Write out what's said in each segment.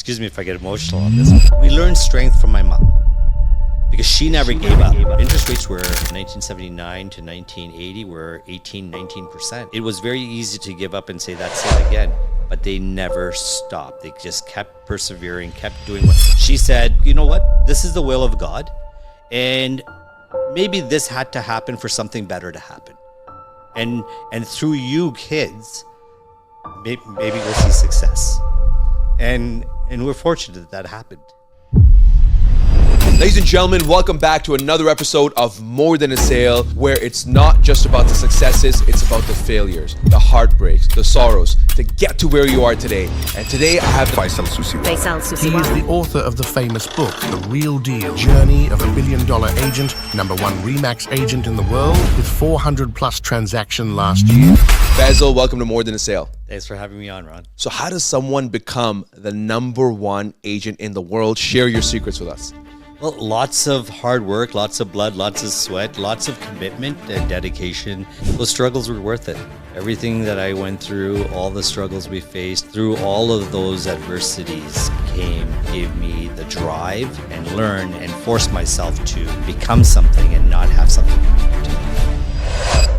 excuse me if I get emotional on this. We learned strength from my mom because she never gave up. Interest rates were 1979 to 1980 were 19%. It was very easy to give up and say that's it again, but they never stopped. They just kept persevering, kept doing what she said. You know what? This is the will of God, and maybe this had to happen for something better to happen. And through you kids, maybe we'll see success. And we're fortunate that happened. Ladies and gentlemen, welcome back to another episode of More Than a Sale, where it's not just about the successes, it's about the failures, the heartbreaks, the sorrows, to get to where you are today. And today I have Faisal, Susiwala. He is the author of the famous book, The Real Deal, Journey of a $1 Billion Agent, #1 Remax agent in the world, with 400 plus transactions last year. Faisal, welcome to More Than a Sale. Thanks for having me on, Ron. So how does someone become the #1 agent in the world? Share your secrets with us. Well, lots of hard work, lots of blood, lots of sweat, lots of commitment and dedication. Those struggles were worth it. Everything that I went through, all the struggles we faced, through all of those adversities gave me the drive and learn and force myself to become something and not have something to do.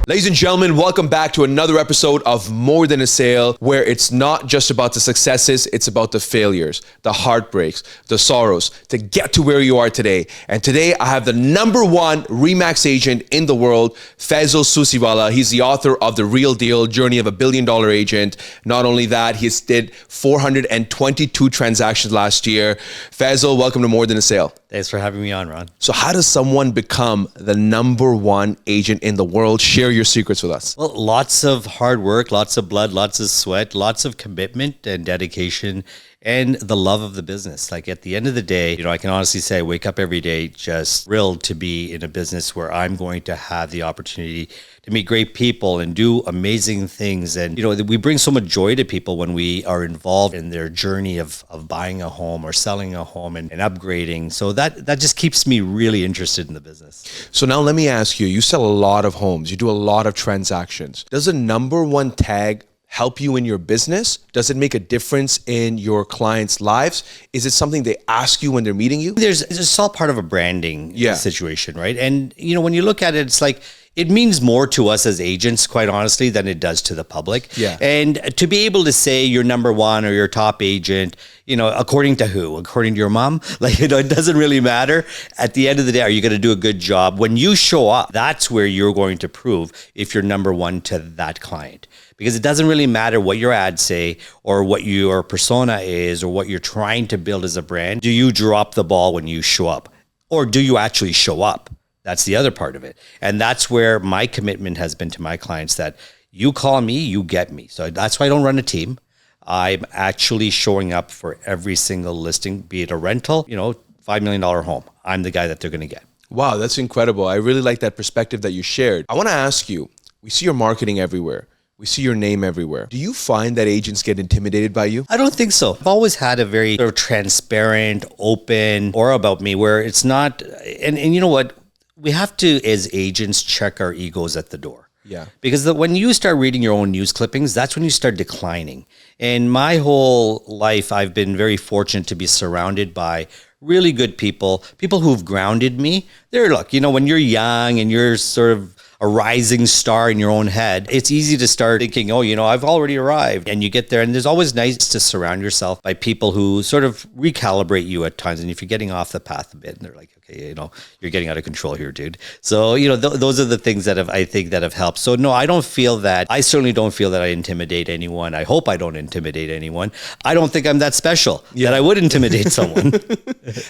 Ladies and gentlemen, welcome back to another episode of More Than a Sale, where it's not just about the successes, it's about the failures, the heartbreaks, the sorrows, to get to where you are today. And today I have the #1 Remax agent in the world, Faisal Susiwala. He's the author of The Real Deal, Journey of a $1 Billion Agent. Not only that, he did 422 transactions last year. Faisal, welcome to More Than a Sale. Thanks for having me on, Ron. So how does someone become the #1 agent in the world? Share your secrets with us. Well, lots of hard work, lots of blood, lots of sweat, lots of commitment and dedication, and the love of the business. Like at the end of the day, I can honestly say I wake up every day just thrilled to be in a business where I'm going to have the opportunity to meet great people and do amazing things. And, we bring so much joy to people when we are involved in their journey of buying a home or selling a home and upgrading. So that just keeps me really interested in the business. So now let me ask you, you sell a lot of homes, you do a lot of transactions. Does a #1 tag help you in your business? Does it make a difference in your clients' lives? Is it something they ask you when they're meeting you? It's all part of a branding situation, right? And, when you look at it, it's like, it means more to us as agents, quite honestly, than it does to the public. Yeah. And to be able to say you're #1 or your top agent, according to who? According to your mom? It doesn't really matter. At the end of the day, are you going to do a good job? When you show up, that's where you're going to prove if you're #1 to that client. Because it doesn't really matter what your ads say or what your persona is or what you're trying to build as a brand. Do you drop the ball when you show up? Or do you actually show up? That's the other part of it. And that's where my commitment has been to my clients, that you call me, you get me. So that's why I don't run a team. I'm actually showing up for every single listing, be it a rental, $5 million home. I'm the guy that they're going to get. Wow, that's incredible. I really like that perspective that you shared. I want to ask you, we see your marketing everywhere. We see your name everywhere. Do you find that agents get intimidated by you? I don't think so. I've always had a very sort of transparent, open aura about me where it's not, and you know what? We have to, as agents, check our egos at the door. Yeah. Because when you start reading your own news clippings, that's when you start declining. And my whole life, I've been very fortunate to be surrounded by really good people who've grounded me. Look, when you're young and you're sort of a rising star in your own head, it's easy to start thinking, I've already arrived. And you get there, and there's always nice to surround yourself by people who sort of recalibrate you at times. And if you're getting off the path a bit, and they're like, okay, you're getting out of control here, dude. So, those are the things that I think have helped. So no, I certainly don't feel that I intimidate anyone. I hope I don't intimidate anyone. I don't think I'm that special that I would intimidate someone.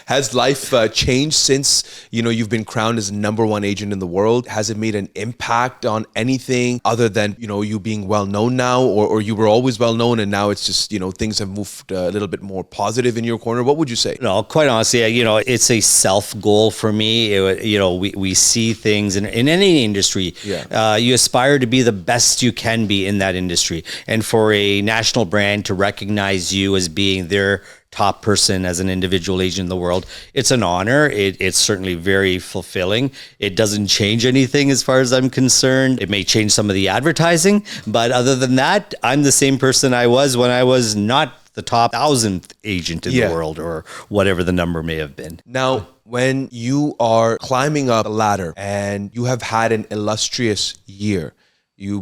Has life changed since, you've been crowned as #1 agent in the world? Has it made an impact on anything other than, you being well known now, or you were always well known and now it's just, things have moved a little bit more positive in your corner? What would you say? No, quite honestly, it's a self goal for me. We see things in any industry. Yeah. You aspire to be the best you can be in that industry. And for a national brand to recognize you as being their top person as an individual agent in the world, it's an honor. It's certainly very fulfilling. It doesn't change anything as far as I'm concerned. It may change some of the advertising, but other than that, I'm the same person I was when I was not the top 1,000th agent in Yeah. the world, or whatever the number may have been. Now, when you are climbing up a ladder and you have had an illustrious year,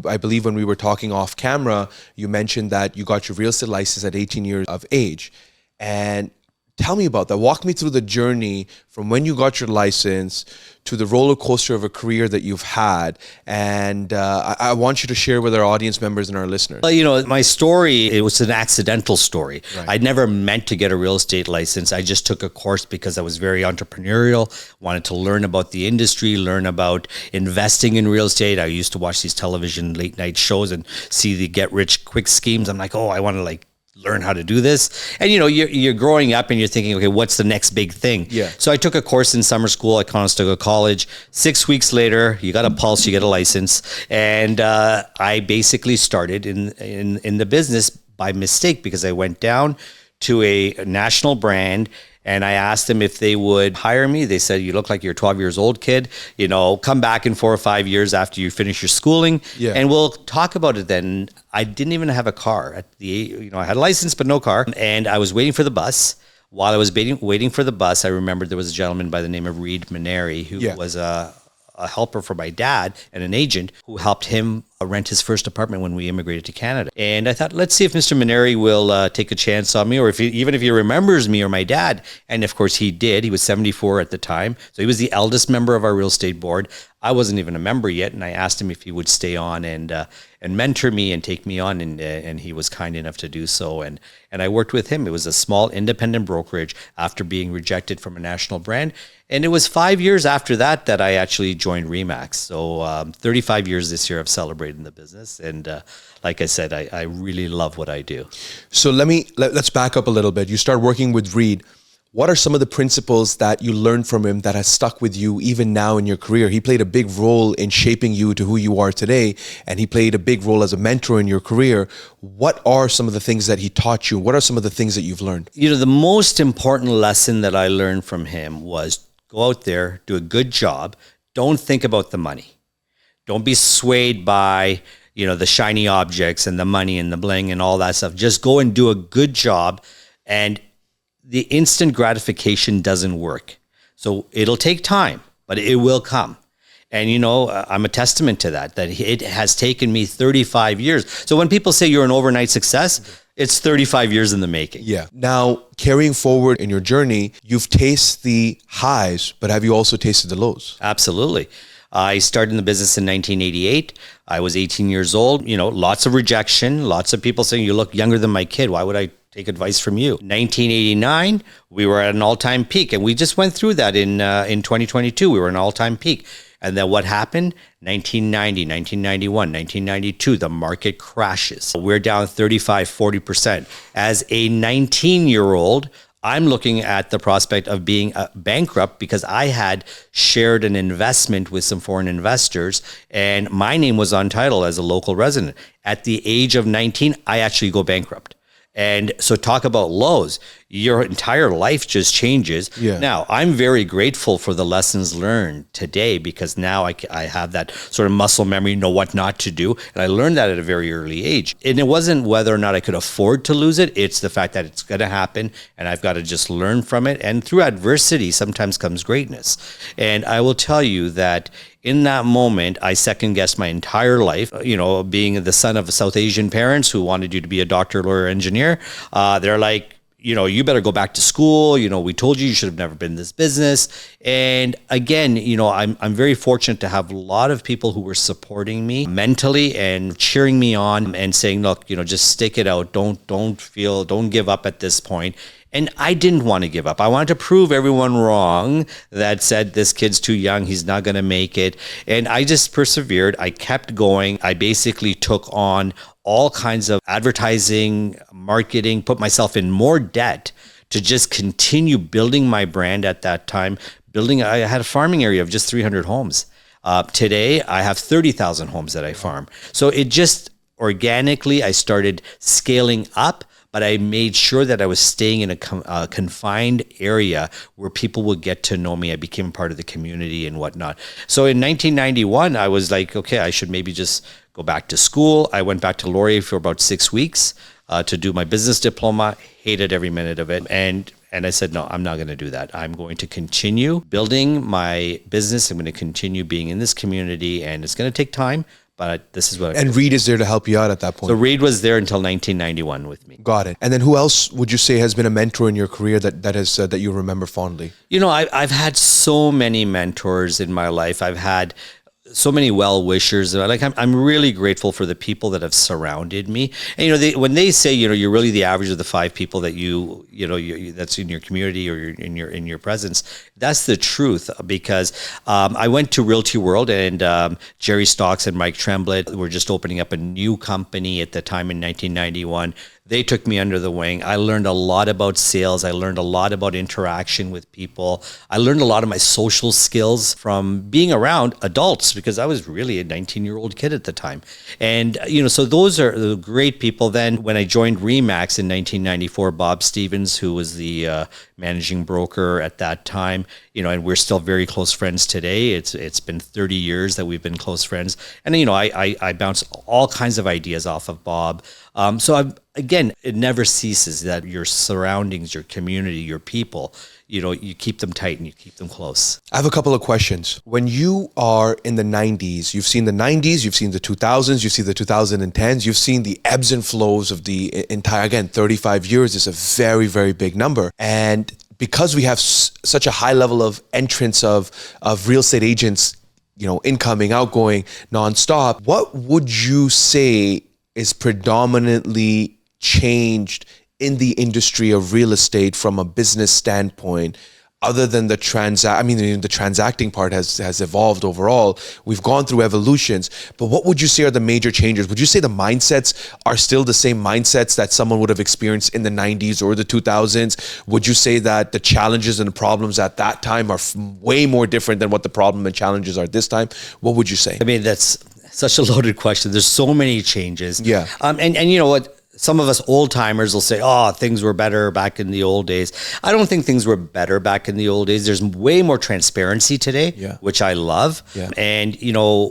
I believe when we were talking off camera, you mentioned that you got your real estate license at 18 years of age. And tell me about that. Walk me through the journey from when you got your license to the roller coaster of a career that you've had. And I want you to share with our audience members and our listeners. Well, you know, my story, it was an accidental story. Right. I'd never meant to get a real estate license. I just took a course because I was very entrepreneurial, wanted to learn about the industry, learn about investing in real estate. I used to watch these television late night shows and see the get rich quick schemes. I'm like, oh, I want to learn how to do this. And you know, you're growing up and you're thinking, okay, what's the next big thing? Yeah. So I took a course in summer school at Conestoga College. 6 weeks later, you got a pulse, you get a license. And I basically started in the business by mistake, because I went down to a national brand and I asked them if they would hire me. They said, you look like you're a 12 years old kid, you know, come back in 4 or 5 years after you finish your schooling, and we'll talk about it then. I didn't even have a car I had a license, but no car. And I was waiting for the bus. While I was waiting for the bus, I remembered there was a gentleman by the name of Reed Maneri, who was a helper for my dad and an agent who helped him rent his first apartment when we immigrated to Canada. And I thought, let's see if Mr. Maneri will take a chance on me, or even if he remembers me or my dad. And of course he did. He was 74 at the time. So he was the eldest member of our real estate board. I wasn't even a member yet. And I asked him if he would stay on and mentor me and take me on. And he was kind enough to do so. And I worked with him. It was a small independent brokerage after being rejected from a national brand. And it was 5 years after that that I actually joined RE/MAX. So 35 years this year I've celebrated in the business. And like I said, I really love what I do. So let's back up a little bit. You start working with Reed. What are some of the principles that you learned from him that has stuck with you even now in your career? He played a big role in shaping you to who you are today, and he played a big role as a mentor in your career. What are some of the things that he taught you? What are some of the things that you've learned? You know, the most important lesson that I learned from him was go out there, do a good job. Don't think about the money. Don't be swayed by, you know, the shiny objects and the money and the bling and all that stuff. Just go and do a good job, and the instant gratification doesn't work. So it'll take time, but it will come. And, you know, I'm a testament to that it has taken me 35 years. So when people say you're an overnight success, it's 35 years in the making. Yeah. Now, carrying forward in your journey, you've tasted the highs, but have you also tasted the lows? Absolutely. I started in the business in 1988. I was 18 years old. You know, lots of rejection, lots of people saying, you look younger than my kid. Why would I take advice from you? 1989, we were at an all-time peak, and we just went through that in 2022. We were at an all-time peak. And then what happened? 1990, 1991, 1992, the market crashes. We're down 35, 40%. As a 19-year-old, I'm looking at the prospect of being bankrupt because I had shared an investment with some foreign investors and my name was on title as a local resident. At the age of 19, I actually go bankrupt. And so talk about lows. Your entire life just changes. Yeah. Now, I'm very grateful for the lessons learned today because now I have that sort of muscle memory, know what not to do. And I learned that at a very early age. And it wasn't whether or not I could afford to lose it. It's the fact that it's going to happen and I've got to just learn from it. And through adversity sometimes comes greatness. And I will tell you that in that moment, I second guessed my entire life. You know, being the son of South Asian parents who wanted you to be a doctor, lawyer, engineer, they're like, you know, you better go back to school. You know, we told you should have never been in this business. And again, you know, I'm very fortunate to have a lot of people who were supporting me mentally and cheering me on and saying, look, you know, just stick it out. Don't give up at this point. And I didn't want to give up. I wanted to prove everyone wrong that said this kid's too young, he's not going to make it. And I just persevered. I kept going. I basically took on all kinds of advertising, marketing, put myself in more debt to just continue building my brand at that time. I had a farming area of just 300 homes. Today, I have 30,000 homes that I farm. So it just organically, I started scaling up, but I made sure that I was staying in a confined area where people would get to know me. I became part of the community and whatnot. So in 1991, I was like, okay, I should maybe just go back to school. I went back to Laurier for about 6 weeks. to do my business diploma. Hated every minute of it. And I said, no, I'm not going to do that. I'm going to continue building my business. I'm going to continue being in this community, and it's going to take time, but this is what And Reed is there to help you out at that point. So Reed was there until 1991 with me. Got it. And then who else would you say has been a mentor in your career that you remember fondly? You know, I've had so many mentors in my life. I've had so many well-wishers. Like I'm really grateful for the people that have surrounded me. And when they say you're really the average of the 5 people that you that's in your community or in your presence, that's the truth. Because I went to Realty World, and Jerry Stocks and Mike Tremblett were just opening up a new company at the time in 1991. They took me under the wing. I learned a lot about sales. I learned a lot about interaction with people. I learned a lot of my social skills from being around adults, because I was really a 19-year-old kid at the time. And, so those are the great people. Then when I joined RE/MAX in 1994, Bob Stevens, who was the managing broker at that time, and we're still very close friends today. It's been 30 years that we've been close friends. And, I bounce all kinds of ideas off of Bob. Again, it never ceases that your surroundings, your community, your people, you keep them tight and you keep them close. I have a couple of questions. When you are in the 90s, you've seen the 90s, you've seen the 2000s, you've seen the 2010s, you've seen the ebbs and flows of the entire, again, 35 years is a very, very big number. And because we have such a high level of entrance of real estate agents, incoming, outgoing, nonstop, what would you say is predominantly changed in the industry of real estate from a business standpoint, other than the transacting part has evolved overall. We've gone through evolutions, but what would you say are the major changes? Would you say the mindsets are still the same mindsets that someone would have experienced in the 90s or the 2000s? Would you say that the challenges and the problems at that time are way more different than what the problem and challenges are this time? What would you say? I mean, that's such a loaded question. There's so many changes. Yeah. And you know what? Some of us old timers will say, oh, things were better back in the old days. I don't think things were better back in the old days. There's way more transparency today, which I love. Yeah. And,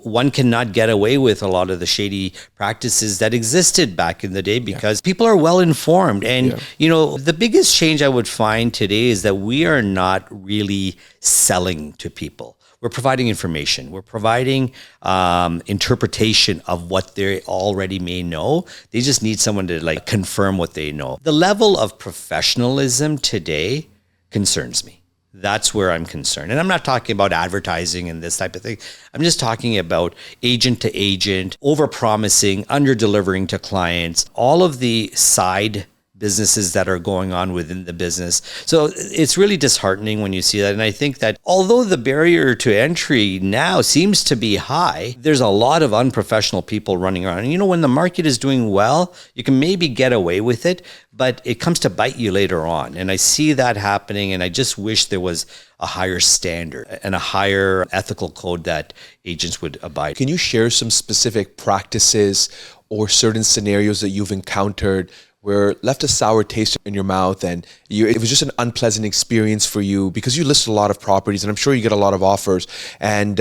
one cannot get away with a lot of the shady practices that existed back in the day because people are well informed. And, the biggest change I would find today is that we are not really selling to people. We're providing information. We're providing interpretation of what they already may know. They just need someone to confirm what they know. The level of professionalism today concerns me. That's where I'm concerned. And I'm not talking about advertising and this type of thing. I'm just talking about agent to agent, over-promising, under-delivering to clients, all of the side businesses that are going on within the business. So it's really disheartening when you see that. And I think that although the barrier to entry now seems to be high, there's a lot of unprofessional people running around. And when the market is doing well, you can maybe get away with it, but it comes to bite you later on. And I see that happening. And I just wish there was a higher standard and a higher ethical code that agents would abide. Can you share some specific practices or certain scenarios that you've encountered where left a sour taste in your mouth and it was just an unpleasant experience for you because you list a lot of properties and I'm sure you get a lot of offers, and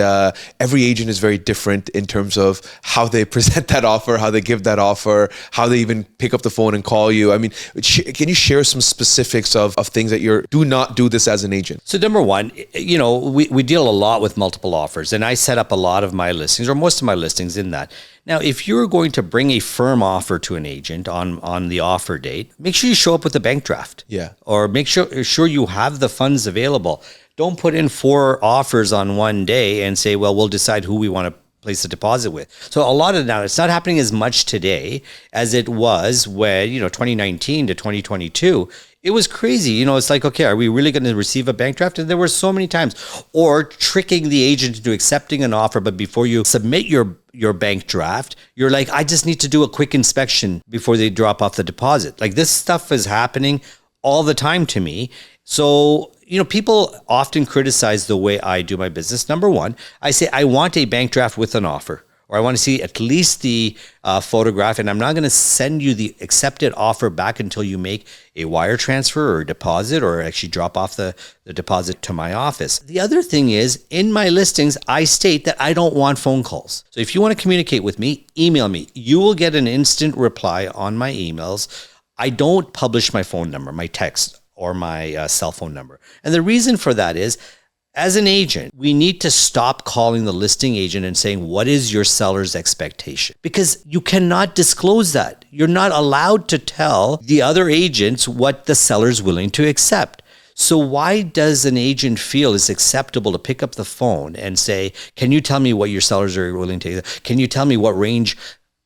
every agent is very different in terms of how they present that offer, how they give that offer, how they even pick up the phone and call you. I mean, can you share some specifics of things that do not do this as an agent? So number one, we deal a lot with multiple offers, and I set up a lot of my listings, or most of my listings, in that. Now, if you're going to bring a firm offer to an agent on the offer date, make sure you show up with a bank draft. Yeah. Or make sure you have the funds available. Don't put in 4 offers on one day and say, well, we'll decide who we want to place a deposit with. So a lot of now, it's not happening as much today as it was when, 2019 to 2022. It was crazy. It's like, okay, are we really going to receive a bank draft? And there were so many times. Or tricking the agent into accepting an offer, but before you submit your bank draft, you're like, I just need to do a quick inspection before they drop off the deposit. Like, this stuff is happening all the time to me. So, people often criticize the way I do my business. Number one, I say I want a bank draft with an offer, or I want to see at least the photograph, and I'm not going to send you the accepted offer back until you make a wire transfer or a deposit, or actually drop off the deposit to my office. The other thing is, in my listings, I state that I don't want phone calls. So if you want to communicate with me, email me. You will get an instant reply on my emails. I don't publish my phone number, my text, or my cell phone number. And the reason for that is, as an agent, we need to stop calling the listing agent and saying, what is your seller's expectation? Because you cannot disclose that. You're not allowed to tell the other agents what the seller's willing to accept. So why does an agent feel it's acceptable to pick up the phone and say, can you tell me what your sellers are willing to, can you tell me what range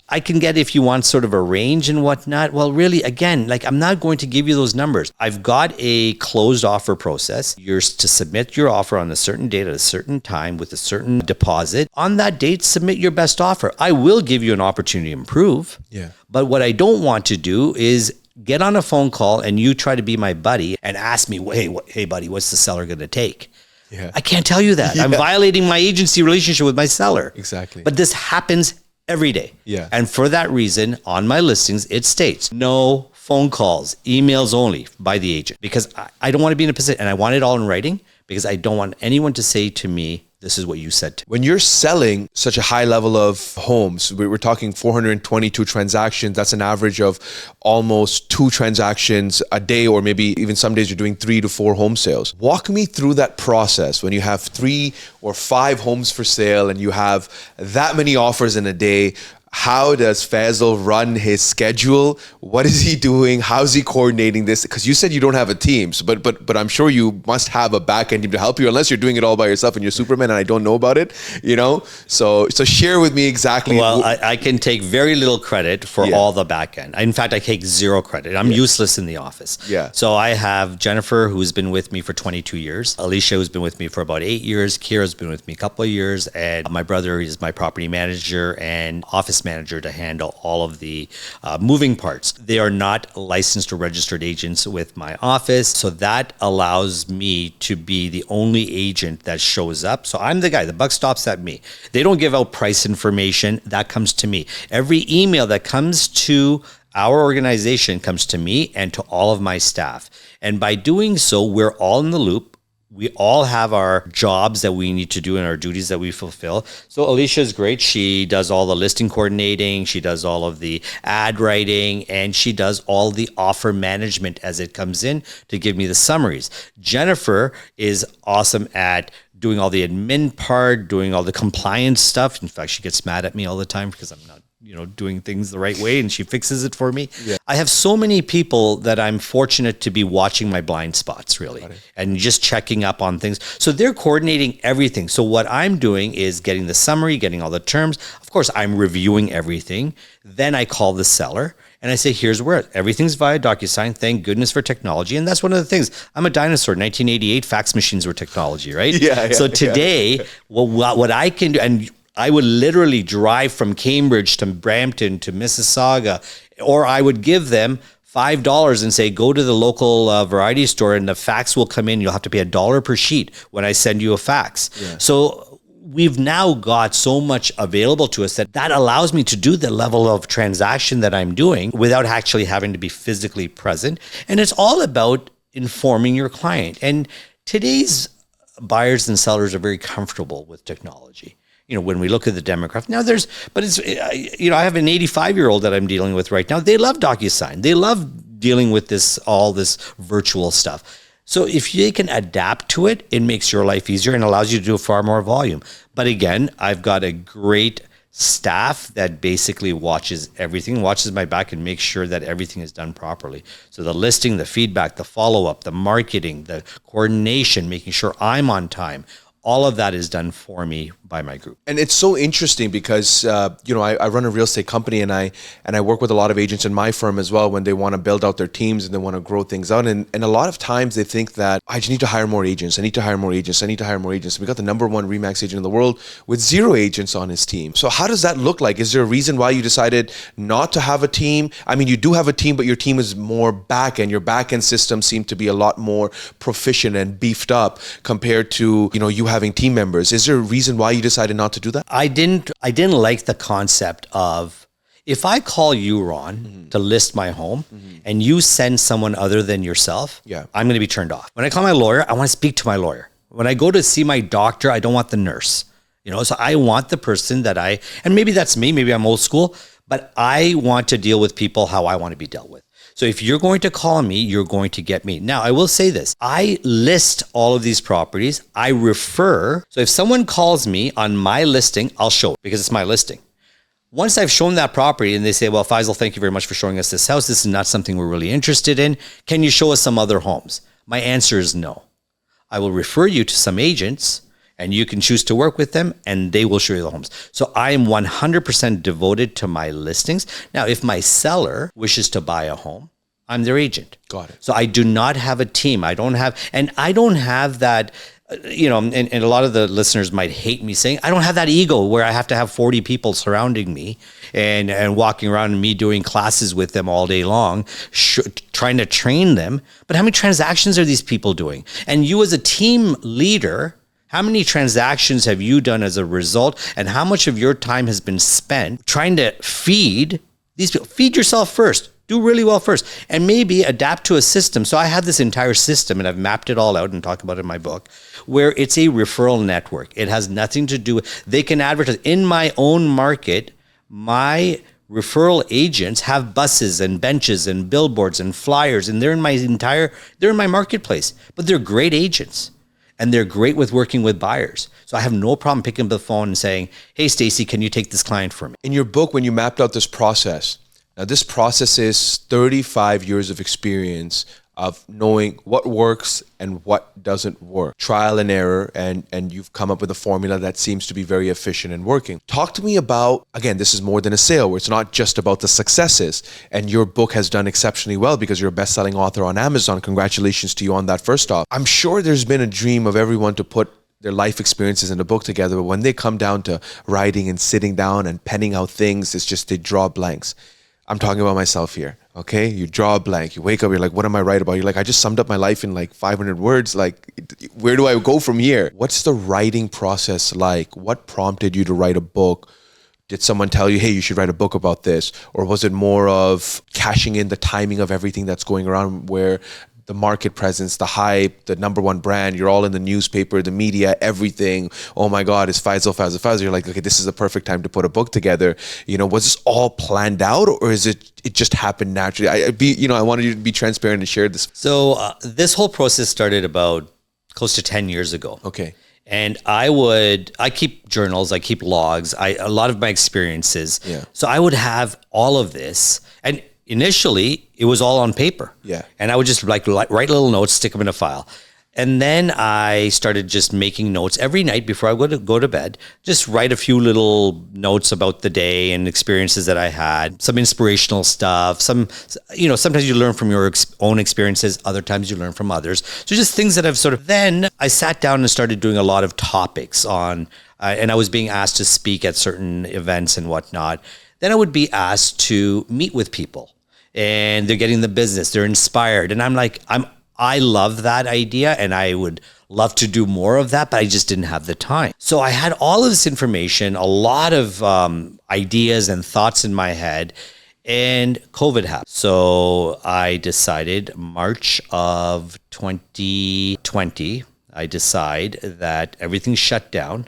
I can get if you want sort of a range and whatnot? Well, really, again, like, I'm not going to give you those numbers. I've got a closed offer process. You're to submit your offer on a certain date at a certain time with a certain deposit. On that date, submit your best offer. I will give you an opportunity to improve. Yeah. But what I don't want to do is get on a phone call and you try to be my buddy and ask me, hey buddy, what's the seller going to take? Yeah. I can't tell you that. I'm violating my agency relationship with my seller. Exactly. But this happens every day. Yeah. And for that reason, on my listings, it states no phone calls, emails only by the agent, because I don't want to be in a position, and I want it all in writing, because I don't want anyone to say to me, this is what you said to me. When you're selling such a high level of homes, we're talking 422 transactions. That's an average of almost 2 transactions a day, or maybe even some days you're doing 3 to 4 home sales. Walk me through that process when you have 3 or 5 homes for sale and you have that many offers in a day. How does Faisal run his schedule? What is he doing? How's he coordinating this? Because you said you don't have a team, but I'm sure you must have a back end team to help you, unless you're doing it all by yourself and you're Superman and I don't know about it, you know? So share with me exactly. Well, I can take very little credit for all the back end. In fact, I take 0 credit. I'm useless in the office. Yeah. So I have Jennifer, who's been with me for 22 years. Alicia, who's been with me for about 8 years. Kira's been with me a couple of years. And my brother is my property manager and office manager to handle all of the moving parts. They are not licensed or registered agents with my office, so that allows me to be the only agent that shows up. So I'm the guy, the buck stops at me. They don't give out price information, that comes to me. Every email that comes to our organization comes to me and to all of my staff. And by doing so, we're all in the loop. We all have our jobs that we need to do and our duties that we fulfill. So Alicia is great. She does all the listing coordinating. She does all of the ad writing, and she does all the offer management as it comes in to give me the summaries. Jennifer is awesome at doing all the admin part, doing all the compliance stuff. In fact, she gets mad at me all the time because I'm not doing things the right way, and she fixes it for me. Yeah. I have so many people that I'm fortunate to be watching my blind spots, really, and just checking up on things. So they're coordinating everything. So what I'm doing is getting the summary, getting all the terms. Of course, I'm reviewing everything. Then I call the seller and I say, here's where everything's via DocuSign. Thank goodness for technology. And that's one of the things. I'm a dinosaur. 1988, fax machines were technology, right? So today, what I can do, and I would literally drive from Cambridge to Brampton to Mississauga, or I would give them $5 and say, go to the local variety store and the fax will come in. You'll have to pay $1 per sheet when I send you a fax. Yeah. So we've now got so much available to us that allows me to do the level of transaction that I'm doing without actually having to be physically present. And it's all about informing your client. And today's buyers and sellers are very comfortable with technology. When we look at the demographic now, I have an 85-year-old that I'm dealing with right now. They love DocuSign. They love dealing with all this virtual stuff. So if you can adapt to it, it makes your life easier and allows you to do far more volume. But again, I've got a great staff that basically watches everything, watches my back and makes sure that everything is done properly. So the listing, the feedback, the follow-up, the marketing, the coordination, making sure I'm on time, all of that is done for me by my group. And it's so interesting because, I run a real estate company and I work with a lot of agents in my firm as well when they want to build out their teams and they want to grow things out. And a lot of times they think that I just need to hire more agents. I need to hire more agents. I need to hire more agents. We got the #1 RE/MAX agent in the world with 0 agents on his team. So how does that look like? Is there a reason why you decided not to have a team? I mean, you do have a team, but your team is more back end. Your back end systems seem to be a lot more proficient and beefed up compared to, you having team members. Is there a reason why you decided not to do that? I didn't like the concept of, if I call you, Ron, to list my home and you send someone other than yourself, I'm going to be turned off. When I call my lawyer, I want to speak to my lawyer. When I go to see my doctor, I don't want the nurse. So I want the person that and maybe that's me, maybe I'm old school, but I want to deal with people how I want to be dealt with. So if you're going to call me, you're going to get me. Now, I will say this. I list all of these properties. I refer. So if someone calls me on my listing, I'll show it because it's my listing. Once I've shown that property and they say, well, Faisal, thank you very much for showing us this house. This is not something we're really interested in. Can you show us some other homes? My answer is no. I will refer you to some agents and you can choose to work with them and they will show you the homes. So I am 100% devoted to my listings. Now, if my seller wishes to buy a home, I'm their agent. Got it. So I do not have a team. I don't have that, and a lot of the listeners might hate me saying, I don't have that ego where I have to have 40 people surrounding me and walking around and me doing classes with them all day long, trying to train them. But how many transactions are these people doing? And you as a team leader, how many transactions have you done as a result? And how much of your time has been spent trying to feed these people? Feed yourself first. Do really well first. And maybe adapt to a system. So I have this entire system and I've mapped it all out and talk about it in my book, where it's a referral network. It has nothing to do with, they can advertise. In my own market, my referral agents have buses and benches and billboards and flyers, and they're in my marketplace, but they're great agents. And they're great with working with buyers. So I have no problem picking up the phone and saying, hey, Stacy, can you take this client for me? In your book, when you mapped out this process, now this process is 35 years of experience of knowing what works and what doesn't work. Trial and error, and you've come up with a formula that seems to be very efficient and working. Talk to me about, again, this is more than a sale, where it's not just about the successes. And your book has done exceptionally well because you're a best-selling author on Amazon. Congratulations to you on that, first off. I'm sure there's been a dream of everyone to put their life experiences in a book together, but when they come down to writing and sitting down and penning out things, it's just they draw blanks. I'm talking about myself here, okay? You draw a blank, you wake up, you're like, what am I write about? You're like, I just summed up my life in like 500 words. Like, where do I go from here? What's the writing process like? What prompted you to write a book? Did someone tell you, hey, you should write a book about this? Or was it more of cashing in the timing of everything that's going around, where the market presence, the hype, the number one brand, you're all in the newspaper, the media, everything. Oh my God, it's Faisal. You're like, okay, this is the perfect time to put a book together. Was this all planned out, or is it just happened naturally? I wanted you to be transparent and share this. So this whole process started about close to 10 years ago. Okay. And I keep journals, I keep logs, a lot of my experiences. Yeah. So I would have all of this, and initially, it was all on paper. Yeah. And I would just write little notes, stick them in a file. And then I started just making notes every night before I would go to bed, just write a few little notes about the day and experiences that I had, some inspirational stuff, sometimes you learn from your own experiences, other times you learn from others. So just things that then I sat down and started doing a lot of topics on, and I was being asked to speak at certain events and whatnot. Then I would be asked to meet with people. And they're getting the business, they're inspired. And I'm like, I love that idea and I would love to do more of that, but I just didn't have the time. So I had all of this information, a lot of ideas and thoughts in my head, and COVID happened. So I decided March of 2020, I decide that everything's shut down,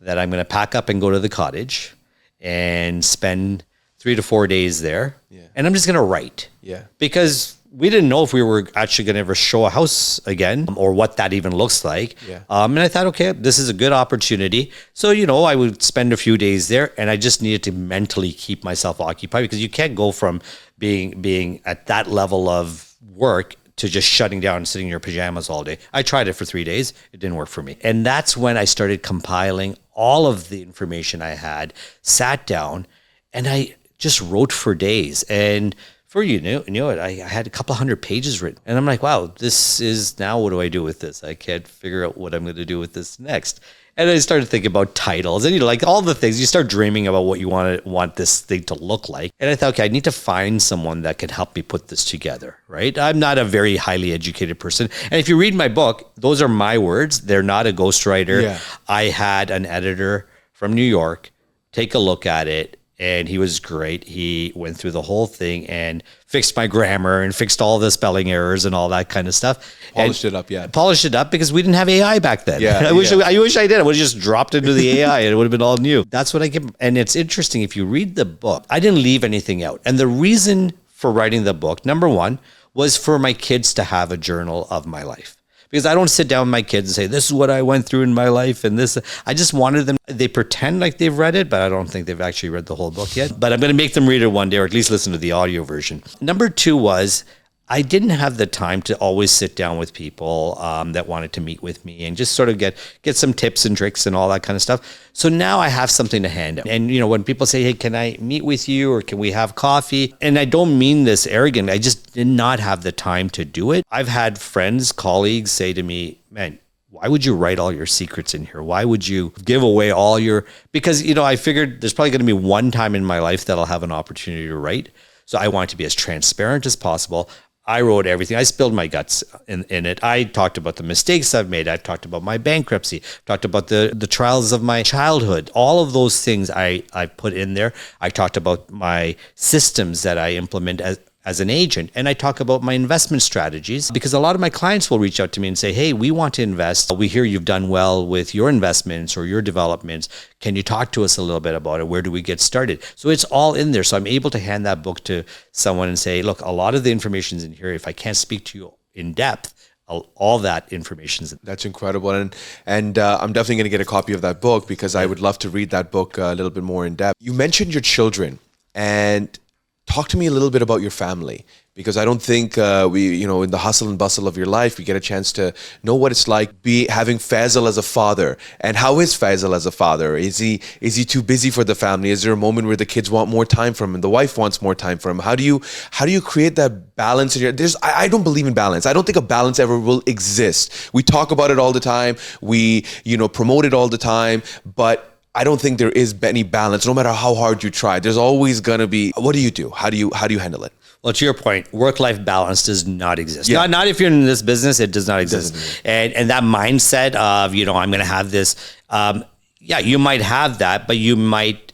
that I'm going to pack up and go to the cottage and spend 3 to 4 days there. Yeah. And I'm just going to write. Yeah. Because we didn't know if we were actually going to ever show a house again or what that even looks like. Yeah. And I thought, okay, this is a good opportunity. So, I would spend a few days there, and I just needed to mentally keep myself occupied, because you can't go from being at that level of work to just shutting down and sitting in your pajamas all day. I tried it for 3 days. It didn't work for me. And that's when I started compiling all of the information I had, sat down, and I just wrote for days. And before you knew it, I had a couple hundred pages written. And I'm like, wow, this is now, what do I do with this? I can't figure out what I'm going to do with this next. And I started thinking about titles and, like all the things. You start dreaming about what you want this thing to look like. And I thought, okay, I need to find someone that can help me put this together, right? I'm not a very highly educated person. And if you read my book, those are my words. They're not a ghostwriter. Yeah. I had an editor from New York take a look at it, and he was great. He went through the whole thing and fixed my grammar and fixed all the spelling errors and all that kind of stuff. Polished it up, yeah. Polished it up because we didn't have AI back then. Yeah, I wish I did. I would have just dropped into the AI and it would have been all new. That's what I give. And it's interesting, if you read the book, I didn't leave anything out. And the reason for writing the book, number one, was for my kids to have a journal of my life. Because I don't sit down with my kids and say, this is what I went through in my life. And this, I just wanted them, they pretend like they've read it, but I don't think they've actually read the whole book yet. But I'm going to make them read it one day, or at least listen to the audio version. Number two was, I didn't have the time to always sit down with people that wanted to meet with me and just sort of get some tips and tricks and all that kind of stuff. So now I have something to hand out. And, when people say, hey, can I meet with you or can we have coffee? And I don't mean this arrogant. I just did not have the time to do it. I've had friends, colleagues say to me, man, why would you write all your secrets in here? Why would you give away all your, because, I figured there's probably going to be one time in my life that I'll have an opportunity to write. So I want to be as transparent as possible. I wrote everything. I spilled my guts in it. I talked about the mistakes I've made. I talked about my bankruptcy, talked about the trials of my childhood. All of those things I put in there. I talked about my systems that I implement as an agent. And I talk about my investment strategies, because a lot of my clients will reach out to me and say, hey, we want to invest. We hear you've done well with your investments or your developments. Can you talk to us a little bit about it? Where do we get started? So it's all in there. So I'm able to hand that book to someone and say, look, a lot of the information's in here. If I can't speak to you in depth, all that information's in. That's incredible. And I'm definitely going to get a copy of that book, because I would love to read that book a little bit more in depth. You mentioned your children, and talk to me a little bit about your family, because I don't think we, in the hustle and bustle of your life, we get a chance to know what it's like having Faisal as a father. And how is Faisal as a father? Is he too busy for the family? Is there a moment where the kids want more time from him? The wife wants more time from him? How do you create that balance in your? I don't believe in balance. I don't think a balance ever will exist. We talk about it all the time. We promote it all the time, but I don't think there is any balance, no matter how hard you try. There's always going to be, what do you do? How do you handle it? Well, to your point, work-life balance does not exist. Yeah. Not if you're in this business, it does not exist. And that mindset of, I'm going to have this, you might have that, but you might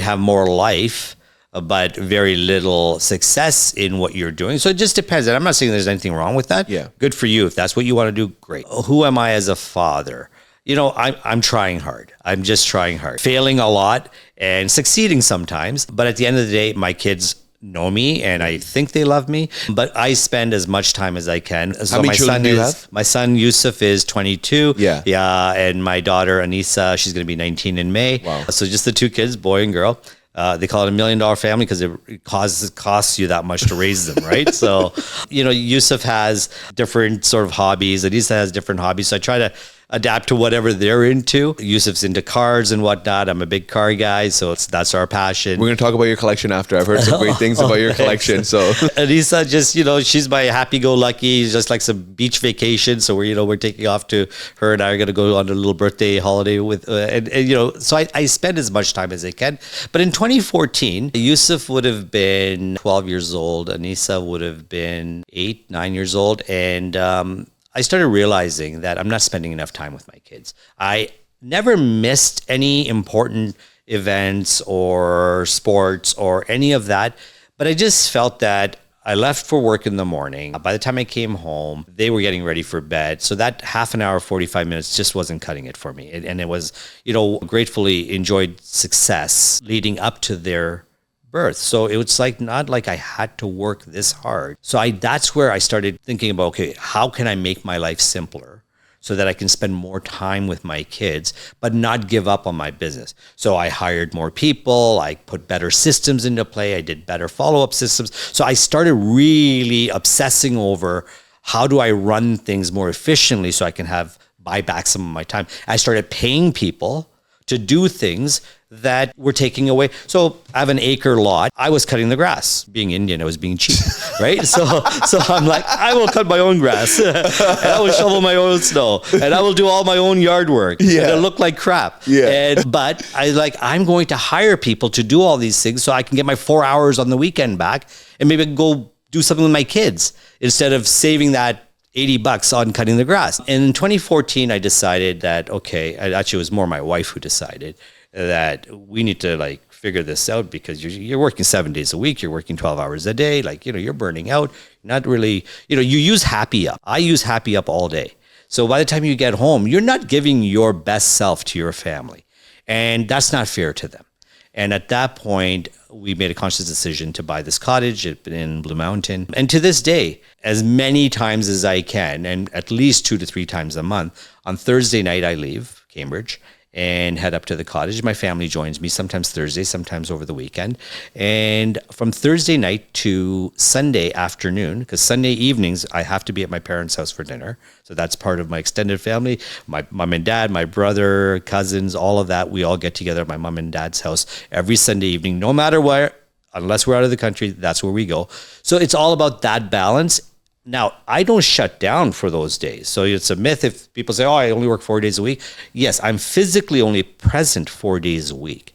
have more life, but very little success in what you're doing. So it just depends. And I'm not saying there's anything wrong with that. Yeah. Good for you. If that's what you want to do, great. Who am I as a father? I'm trying hard. I'm just trying hard, failing a lot and succeeding sometimes. But at the end of the day, my kids know me and I think they love me, but I spend as much time as I can. So how many children do you have? My son Yusuf is 22. Yeah. Yeah. And my daughter Anissa, she's going to be 19 in May. Wow. So just the two kids, boy and girl. They call it $1 million family because it costs you that much to raise them, right? So, Yusuf has different sort of hobbies. Anissa has different hobbies. So I try to adapt to whatever they're into. Yusuf's into cars and whatnot. I'm a big car guy, so that's our passion. We're going to talk about your collection after. I've heard some great things about your collection. So Anissa just, she's my happy-go-lucky, just like some beach vacation. So we're taking off to, her and I are going to go on a little birthday holiday with, so I spend as much time as I can. But in 2014, Yusuf would have been 12 years old. Anissa would have been 9 years old. And, I started realizing that I'm not spending enough time with my kids. I never missed any important events or sports or any of that, but I just felt that I left for work in the morning. By the time I came home, they were getting ready for bed. So that half an hour, 45 minutes just wasn't cutting it for me. And it was, gratefully enjoyed success leading up to their birth. So it was not like I had to work this hard. So that's where I started thinking about, okay, how can I make my life simpler so that I can spend more time with my kids, but not give up on my business? So I hired more people. I put better systems into play. I did better follow-up systems. So I started really obsessing over how do I run things more efficiently so I can buy back some of my time. I started paying people to do things that were taking away. So I have an acre lot. I was cutting the grass. Being Indian, I was being cheap, right? So I'm like, I will cut my own grass and I will shovel my own snow and I will do all my own yard work. Yeah. And it'll look like crap. Yeah. But I'm going to hire people to do all these things so I can get my 4 hours on the weekend back and maybe go do something with my kids instead of saving that $80 on cutting the grass. In 2014, I decided that, okay, actually it was more my wife who decided that we need to like figure this out because you're working 7 days a week, you're working 12 hours a day, like, you're burning out, not really, you use Happy Up. I use Happy Up all day. So by the time you get home, you're not giving your best self to your family. And that's not fair to them. And at that point, we made a conscious decision to buy this cottage in Blue Mountain. And to this day, as many times as I can, and at least 2 to 3 times a month, on Thursday night, I leave Cambridge and head up to the cottage. My family joins me, sometimes Thursday, sometimes over the weekend. And from Thursday night to Sunday afternoon, because Sunday evenings, I have to be at my parents' house for dinner. So that's part of my extended family. My mom and dad, my brother, cousins, all of that, we all get together at my mom and dad's house every Sunday evening, no matter where, unless we're out of the country, that's where we go. So it's all about that balance. Now, I don't shut down for those days. So it's a myth if people say, oh, I only work 4 days a week. Yes, I'm physically only present 4 days a week.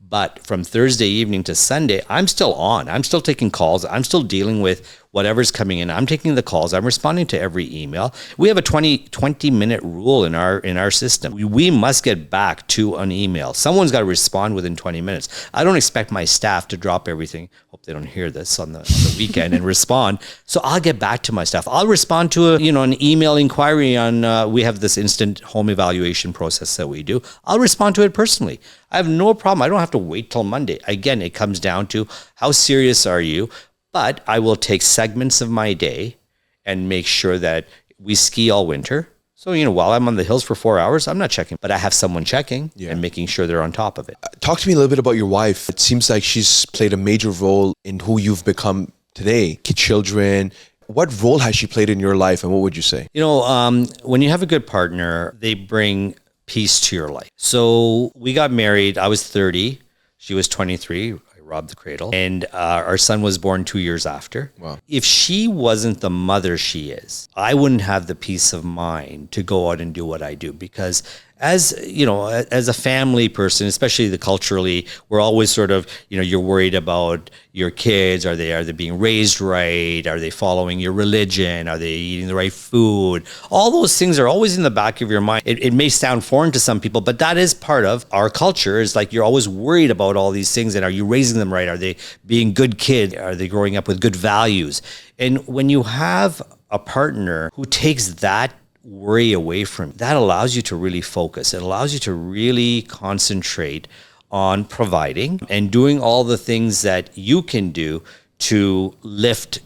But from Thursday evening to Sunday, I'm still on. I'm still taking calls. I'm still dealing with whatever's coming in. I'm taking the calls. I'm responding to every email. We have a 20-minute rule in our system. We must get back to an email. Someone's got to respond within 20 minutes. I don't expect my staff to drop everything. Hope they don't hear this on the weekend and respond. So I'll get back to my staff. I'll respond to an email inquiry on, we have this instant home evaluation process that we do. I'll respond to it personally. I have no problem. I don't have to wait till Monday. Again, it comes down to how serious are you? But I will take segments of my day and make sure that we ski all winter. So, while I'm on the hills for 4 hours, I'm not checking, but I have someone checking and making sure they're on top of it. Talk to me a little bit about your wife. It seems like she's played a major role in who you've become today. Children. What role has she played in your life, and what would you say? When you have a good partner, they bring peace to your life. So we got married. I was 30. She was 23. Robbed the cradle. And our son was born 2 years after. Wow. If she wasn't the mother she is, I wouldn't have the peace of mind to go out and do what I do because as a family person, especially culturally, we're always sort of, you're worried about your kids. Are they being raised right? Are they following your religion? Are they eating the right food? All those things are always in the back of your mind. It may sound foreign to some people, but that is part of our culture. Is like you're always worried about all these things. And are you raising them right? Are they being good kids? Are they growing up with good values? And when you have a partner who takes that worry away from you, that allows you to really focus. It allows you to really concentrate on providing and doing all the things that you can do to lift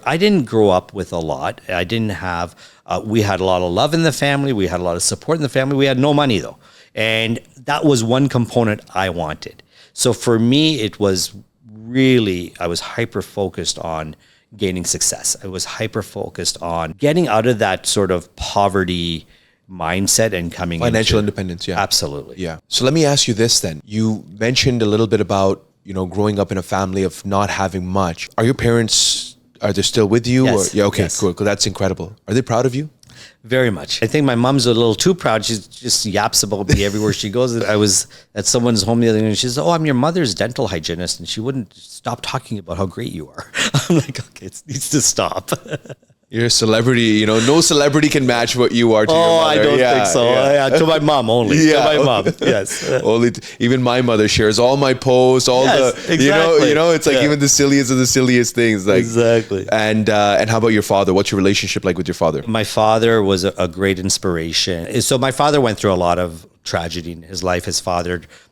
I didn't grow up with a lot. I didn't have, we had a lot of love in the family. We had a lot of support in the family. We had no money though. And that was one component I wanted. So for me, it was really, I was hyper-focused on gaining success. I was hyper-focused on getting out of that sort of poverty mindset and coming Financial independence, yeah. Absolutely. Yeah. So let me ask you this then. You mentioned a little bit about, growing up in a family of not having much. Are your parents, are they still with you? Yes. Or, yeah, okay, Yes. cool. That's incredible. Are they proud of you? Very much. I think my mom's a little too proud. She just yaps about me everywhere she goes. I was at someone's home the other day and she says, oh, I'm your mother's dental hygienist. And she wouldn't stop talking about how great you are. I'm like, okay, it needs to stop. You're a celebrity, no celebrity can match what you are to your mother. I don't think so. Yeah, to my mom only. Yeah. To my mom, yes. Only even my mother shares all my posts, all Yes, the exactly. It's like even the silliest of the silliest things. Like Exactly. And how about your father? What's your relationship like with your father? My father was a great inspiration. So my father went through a lot of tragedy in his life.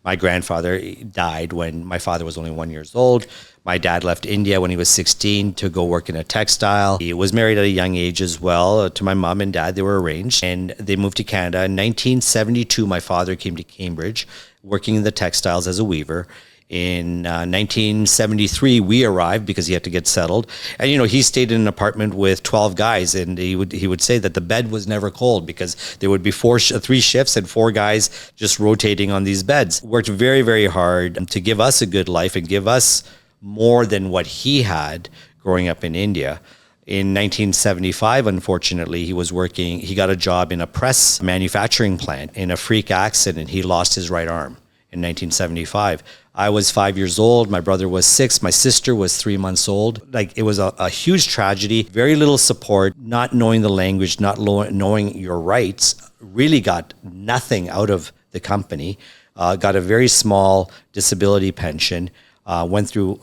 My grandfather died when my father was only 1 year old. My dad left India when he was 16 to go work in a textile. He was married at a young age as well to my mom and dad. They were arranged and they moved to Canada. In 1972, my father came to Cambridge working in the textiles as a weaver. In 1973, we arrived because he had to get settled. And, he stayed in an apartment with 12 guys. And he would say that the bed was never cold because there would be 3 shifts and 4 guys just rotating on these beds. Worked very, very hard to give us a good life and give us more than what he had growing up in India. In 1975, unfortunately, he got a job in a press manufacturing plant. In a freak accident, he lost his right arm in 1975. I was 5 years old. My brother was 6. My sister was 3 months old. It was a huge tragedy. Very little support. Not knowing the language, not knowing your rights. Really got nothing out of the company. Got a very small disability pension. Went through,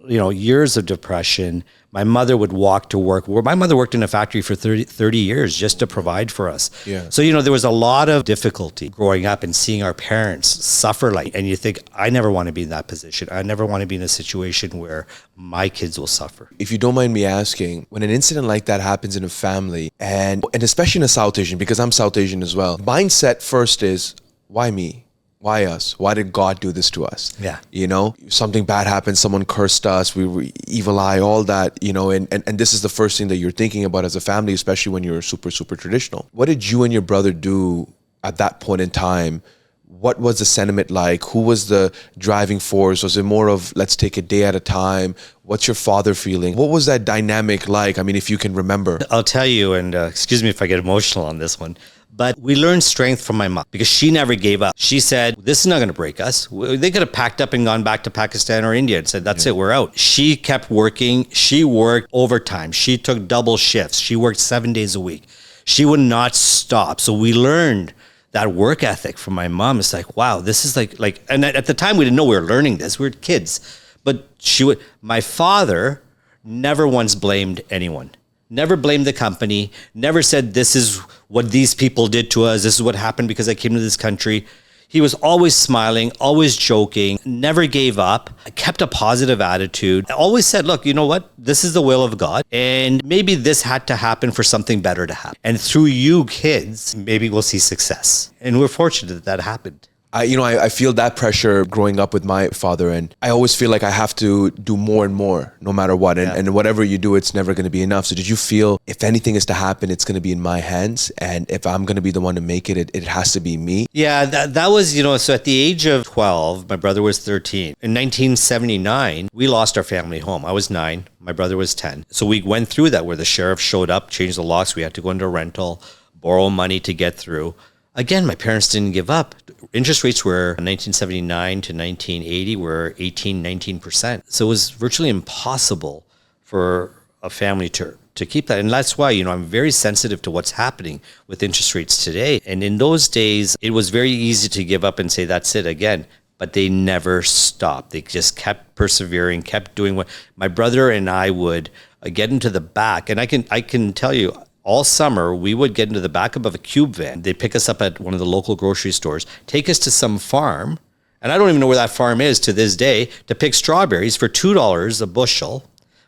years of depression. My mother would walk to work. My mother worked in a factory for 30 years just to provide for us. Yeah. So, there was a lot of difficulty growing up and seeing our parents suffer and you think, I never want to be in that position. I never want to be in a situation where my kids will suffer. If you don't mind me asking, when an incident like that happens in a family, and especially in a South Asian, because I'm South Asian as well, mindset first is, why me? Why us? Why did God do this to us? Yeah. Something bad happened, someone cursed us, we were evil eye, all that, and this is the first thing that you're thinking about as a family, especially when you're super, super traditional. What did you and your brother do at that point in time? What was the sentiment like? Who was the driving force? Was it more of, let's take a day at a time? What's your father feeling? What was that dynamic like? I mean, if you can remember. I'll tell you, and excuse me if I get emotional on this one, but we learned strength from my mom because she never gave up. She said, this is not going to break us. They could have packed up and gone back to Pakistan or India and said, that's it, we're out. She kept working. She worked overtime. She took double shifts. She worked 7 days a week. She would not stop. So we learned that work ethic from my mom. It's like, wow, this is like, and at the time we didn't know we were learning this. We were kids. But my father never once blamed anyone. Never blamed the company, never said this is what these people did to us, this is what happened because I came to this country. He was always smiling, always joking, never gave up, kept a positive attitude, always said, look, you know what? This is the will of God. And maybe this had to happen for something better to happen. And through you kids, maybe we'll see success. And we're fortunate that happened. I feel that pressure growing up with my father, and I always feel like I have to do more and more no matter what. And whatever you do, it's never going to be enough. So did you feel if anything is to happen, it's going to be in my hands? And if I'm going to be the one to make it, it has to be me? Yeah, that was, so at the age of 12, my brother was 13. In 1979, we lost our family home. I was 9, my brother was 10. So we went through that where the sheriff showed up, changed the locks. We had to go into rental, borrow money to get through. Again, my parents didn't give up. Interest rates were 1979 to 1980 were 19%. So it was virtually impossible for a family to keep that. And that's why, I'm very sensitive to what's happening with interest rates today. And in those days, it was very easy to give up and say, that's it again. But they never stopped. They just kept persevering, kept doing what my brother and I would get into the back. And I can tell you, all summer, we would get into the back of a cube van. They'd pick us up at one of the local grocery stores, take us to some farm, and I don't even know where that farm is to this day, to pick strawberries for $2 a bushel,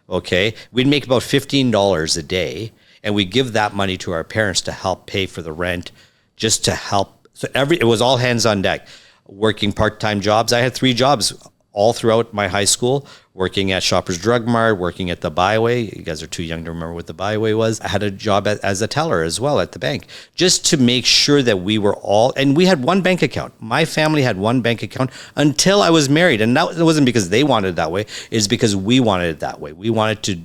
okay? We'd make about $15 a day, and we'd give that money to our parents to help pay for the rent, just to help. So it was all hands on deck. Working part-time jobs. I had 3 jobs all throughout my high school, working at Shoppers Drug Mart, working at the Byway. You guys are too young to remember what the Byway was. I had a job as a teller as well at the bank, just to make sure that we were all, and we had one bank account. My family had one bank account until I was married. And that wasn't because they wanted it that way. It's because we wanted it that way. We wanted to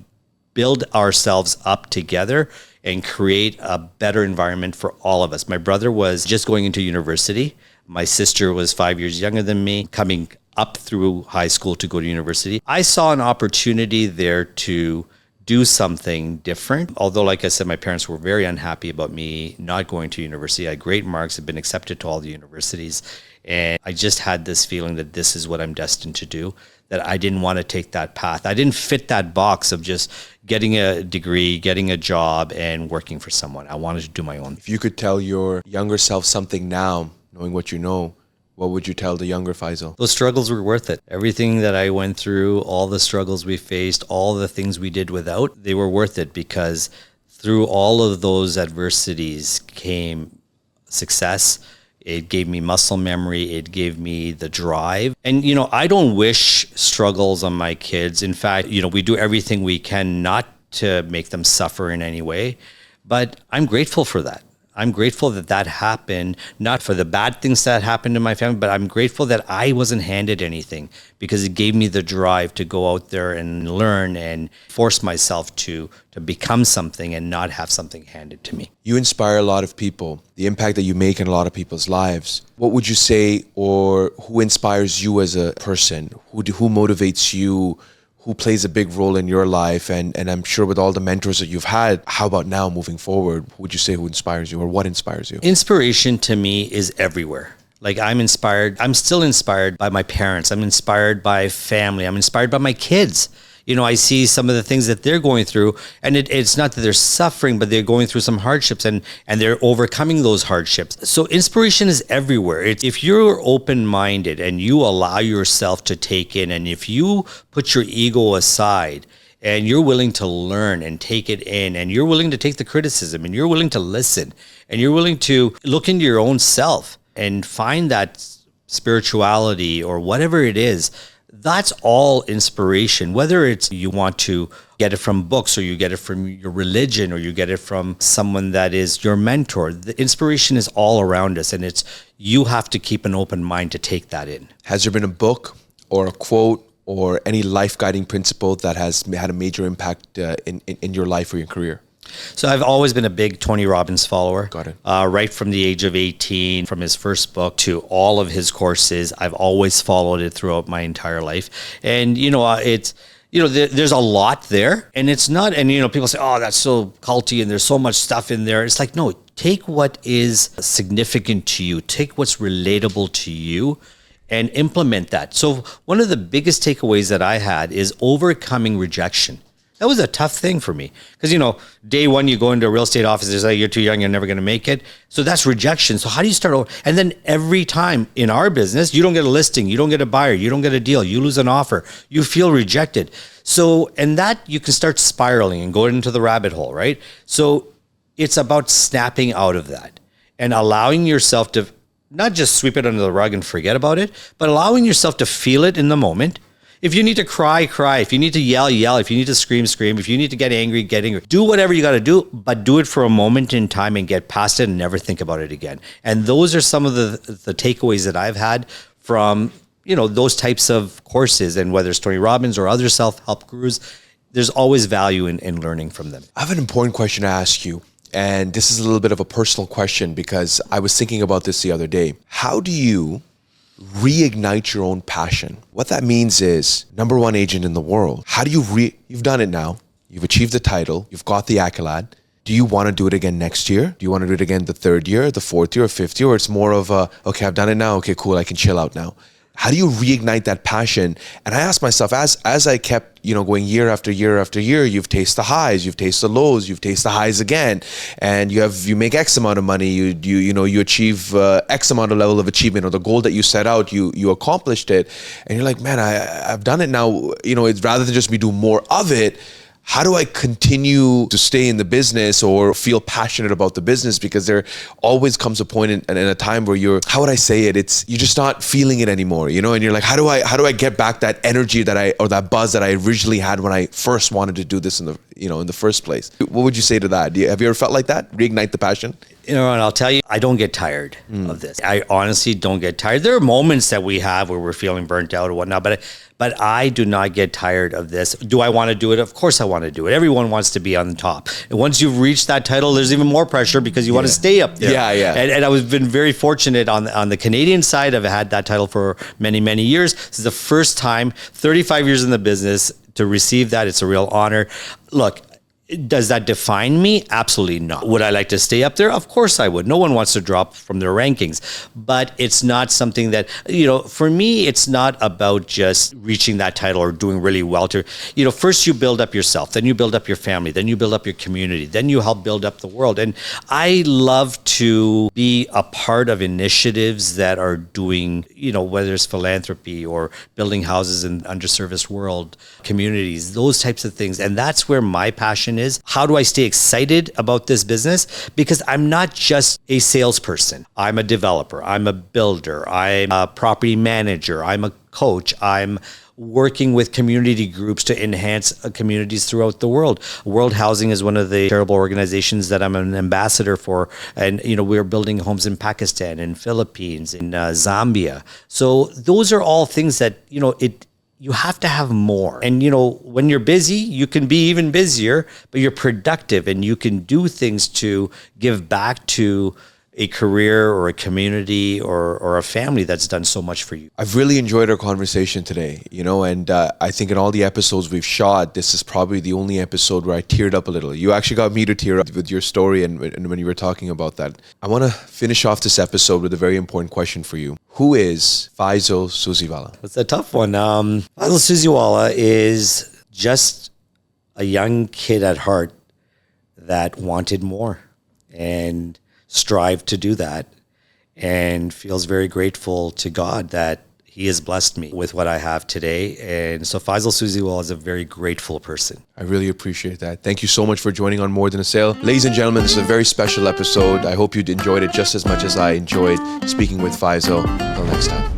build ourselves up together and create a better environment for all of us. My brother was just going into university. My sister was 5 years younger than me, coming up through high school to go to university. I saw an opportunity there to do something different. Although, like I said, my parents were very unhappy about me not going to university. I had great marks, had been accepted to all the universities. And I just had this feeling that this is what I'm destined to do, that I didn't want to take that path. I didn't fit that box of just getting a degree, getting a job, and working for someone. I wanted to do my own. If you could tell your younger self something now, knowing what you know, what would you tell the younger Faisal? Those struggles were worth it. Everything that I went through, all the struggles we faced, all the things we did without, they were worth it because through all of those adversities came success. It gave me muscle memory. It gave me the drive. And, I don't wish struggles on my kids. In fact, we do everything we can not to make them suffer in any way. But I'm grateful for that. I'm grateful that happened, not for the bad things that happened to my family, but I'm grateful that I wasn't handed anything, because it gave me the drive to go out there and learn and force myself to become something and not have something handed to me. You inspire a lot of people, the impact that you make in a lot of people's lives. What would you say, or who inspires you as a person? Who motivates you? Who plays a big role in your life? And I'm sure with all the mentors that you've had, how about now moving forward? Who would you say who inspires you, or what inspires you? Inspiration to me is everywhere. Like, I'm still inspired by my parents. I'm inspired by family. I'm inspired by my kids. I see some of the things that they're going through, and it's not that they're suffering, but they're going through some hardships and they're overcoming those hardships. So inspiration is everywhere. If you're open-minded and you allow yourself to take in, and if you put your ego aside and you're willing to learn and take it in, and you're willing to take the criticism, and you're willing to listen, and you're willing to look into your own self and find that spirituality or whatever it is, that's all inspiration. Whether it's you want to get it from books, or you get it from your religion, or you get it from someone that is your mentor, the inspiration is all around us, and you have to keep an open mind to take that in. Has there been a book or a quote or any life guiding principle that has had a major impact in your life or your career? So I've always been a big Tony Robbins follower. Got it. Right from the age of 18, from his first book to all of his courses, I've always followed it throughout my entire life. And, there's a lot there, and it's not, and, people say, oh, that's so culty and there's so much stuff in there. It's like, no, take what is significant to you, take what's relatable to you, and implement that. So one of the biggest takeaways that I had is overcoming rejection. That was a tough thing for me, because, day one, you go into a real estate office, they say, you're too young, you're never going to make it. So that's rejection. So how do you start over? And then every time in our business, you don't get a listing, you don't get a buyer, you don't get a deal, you lose an offer, you feel rejected. So, and that you can start spiraling and go into the rabbit hole, right? So it's about snapping out of that and allowing yourself to not just sweep it under the rug and forget about it, but allowing yourself to feel it in the moment. If you need to cry, cry. If you need to yell, yell. If you need to scream, scream. If you need to get angry, get angry. Do whatever you got to do, but do it for a moment in time and get past it and never think about it again. And those are some of the takeaways that I've had from, those types of courses. And whether it's Tony Robbins or other self-help gurus, there's always value in learning from them. I have an important question to ask you. And this is a little bit of a personal question, because I was thinking about this the other day. How do you reignite your own passion? What that means is, number one agent in the world. How do you've done it now. You've achieved the title. You've got the accolade. Do you want to do it again next year? Do you want to do it again the third year, the fourth year, or fifth year? Or it's more of okay, I've done it now. Okay, cool. I can chill out now. How do you reignite that passion? And I asked myself, as I kept, going year after year after year, you've tasted the highs, you've tasted the lows, you've tasted the highs again, and you make X amount of money, you achieve X amount of level of achievement, or the goal that you set out, you accomplished it, and you're like, man, I've done it now. It's rather than just me do more of it. How do I continue to stay in the business or feel passionate about the business? Because there always comes a point in a time where you're just not feeling it anymore, and you're like, how do I get back that energy or that buzz that I originally had when I first wanted to do this in the first place? What would you say to that? Have you ever felt like that? Reignite the passion? And I'll tell you, I don't get tired of this. I honestly don't get tired. There are moments that we have where we're feeling burnt out or whatnot, but I do not get tired of this. Do I want to do it? Of course I want to do it. Everyone wants to be on the top. And once you've reached that title, there's even more pressure because you want to stay up there. Yeah. And I've been very fortunate on the Canadian side. I've had that title for many, many years. This is the first time, 35 years in the business, to receive that. It's a real honor. Look, does that define me? Absolutely not. Would I like to stay up there? Of course I would. No one wants to drop from their rankings, but it's not something that, for me, it's not about just reaching that title or doing really well first you build up yourself, then you build up your family, then you build up your community, then you help build up the world. And I love to be a part of initiatives that are doing, whether it's philanthropy or building houses in underserviced world communities, those types of things. And that's where my passion question is, how do I stay excited about this business? Because I'm not just a salesperson. I'm a developer. I'm a builder. I'm a property manager. I'm a coach. I'm working with community groups to enhance communities throughout the world. World Housing is one of the charitable organizations that I'm an ambassador for. And, we're building homes in Pakistan, in Philippines, in Zambia. So those are all things that, you have to have more. And, when you're busy, you can be even busier, but you're productive and you can do things to give back to a career or a community or a family that's done so much for you. I've really enjoyed our conversation today, and I think in all the episodes we've shot, this is probably the only episode where I teared up a little. You actually got me to tear up with your story and when you were talking about that. I want to finish off this episode with a very important question for you. Who is Faisal Susiwala? It's a tough one. Faisal Susiwala is just a young kid at heart that wanted more and strive to do that, and feels very grateful to God that He has blessed me with what I have today. And so Faisal Susiwala is a very grateful person. I really appreciate that. Thank you so much for joining on More Than a Sale. Ladies and gentlemen, this is a very special episode. I hope you enjoyed it just as much as I enjoyed speaking with Faisal. Until next time.